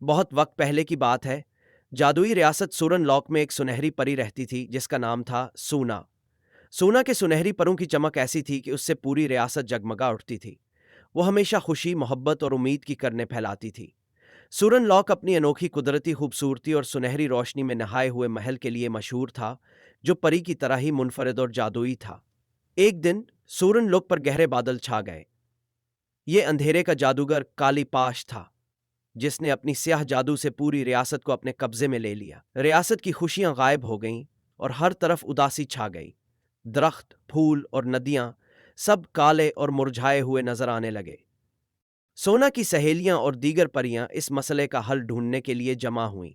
بہت وقت پہلے کی بات ہے، جادوئی ریاست سورن لاک میں ایک سنہری پری رہتی تھی جس کا نام تھا سونا۔ سونا کے سنہری پروں کی چمک ایسی تھی کہ اس سے پوری ریاست جگمگا اٹھتی تھی۔ وہ ہمیشہ خوشی، محبت اور امید کی کرنیں پھیلاتی تھی۔ سورن لاک اپنی انوکھی قدرتی خوبصورتی اور سنہری روشنی میں نہائے ہوئے محل کے لیے مشہور تھا، جو پری کی طرح ہی منفرد اور جادوئی تھا۔ ایک دن سورن لاک پر گہرے بادل چھا گئے۔ یہ اندھیرے کا جادوگر کالی پاش تھا، جس نے اپنی سیاہ جادو سے پوری ریاست کو اپنے قبضے میں لے لیا۔ ریاست کی خوشیاں غائب ہو گئیں اور ہر طرف اداسی چھا گئی۔ درخت، پھول اور ندیاں سب کالے اور مرجھائے ہوئے نظر آنے لگے۔ سونا کی سہیلیاں اور دیگر پریاں اس مسئلے کا حل ڈھونڈنے کے لیے جمع ہوئیں۔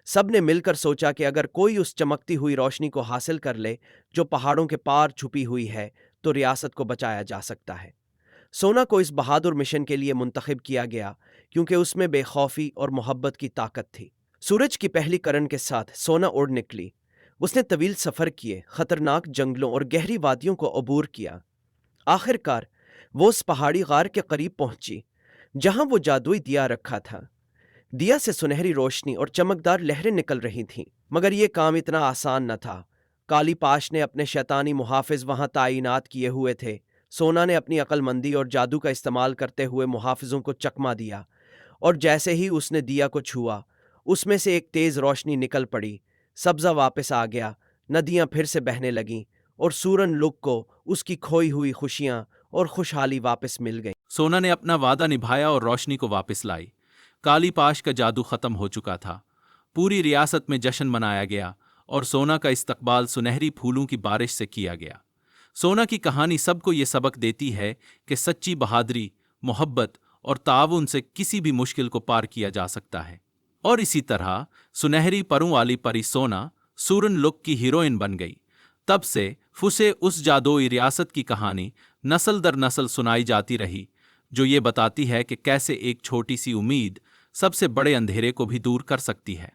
سب نے مل کر سوچا کہ اگر کوئی اس چمکتی ہوئی روشنی کو حاصل کر لے جو پہاڑوں کے پار چھپی ہوئی ہے تو ریاست کو بچایا جا سکتا ہے۔ سونا کو اس بہادر مشن کے لیے منتخب کیا گیا کیونکہ اس میں بے خوفی اور محبت کی طاقت تھی۔ سورج کی پہلی کرن کے ساتھ سونا اڑ نکلی۔ اس نے طویل سفر کیے، خطرناک جنگلوں اور گہری وادیوں کو عبور کیا۔ آخر کار وہ اس پہاڑی غار کے قریب پہنچی جہاں وہ جادوئی دیا رکھا تھا۔ دیا سے سنہری روشنی اور چمکدار لہریں نکل رہی تھیں، مگر یہ کام اتنا آسان نہ تھا۔ کالی پاش نے اپنے شیطانی محافظ وہاں تعینات کیے ہوئے تھے۔ سونا نے اپنی عقل مندی اور جادو کا استعمال کرتے ہوئے محافظوں کو چکما دیا، اور جیسے ہی اس نے دیا کو چھوا، اس میں سے ایک تیز روشنی نکل پڑی۔ سبزہ واپس آ گیا، ندیاں پھر سے بہنے لگیں، اور سورن لک کو اس کی کھوئی ہوئی خوشیاں اور خوشحالی واپس مل گئی۔ سونا نے اپنا وعدہ نبھایا اور روشنی کو واپس لائی۔ کالی پاش کا جادو ختم ہو چکا تھا۔ پوری ریاست میں جشن منایا گیا اور سونا کا استقبال سنہری پھولوں کی بارش سے کیا گیا۔ سونا کی کہانی سب کو یہ سبق دیتی ہے کہ سچی بہادری، محبت اور تعاون سے کسی بھی مشکل کو پار کیا جا سکتا ہے۔ اور اسی طرح سنہری پروں والی پری سونا سورن لک کی ہیروئن بن گئی۔ تب سے فسے اس جادوئی ریاست کی کہانی نسل در نسل سنائی جاتی رہی، جو یہ بتاتی ہے کہ کیسے ایک چھوٹی سی امید سب سے بڑے اندھیرے کو بھی دور کر سکتی ہے۔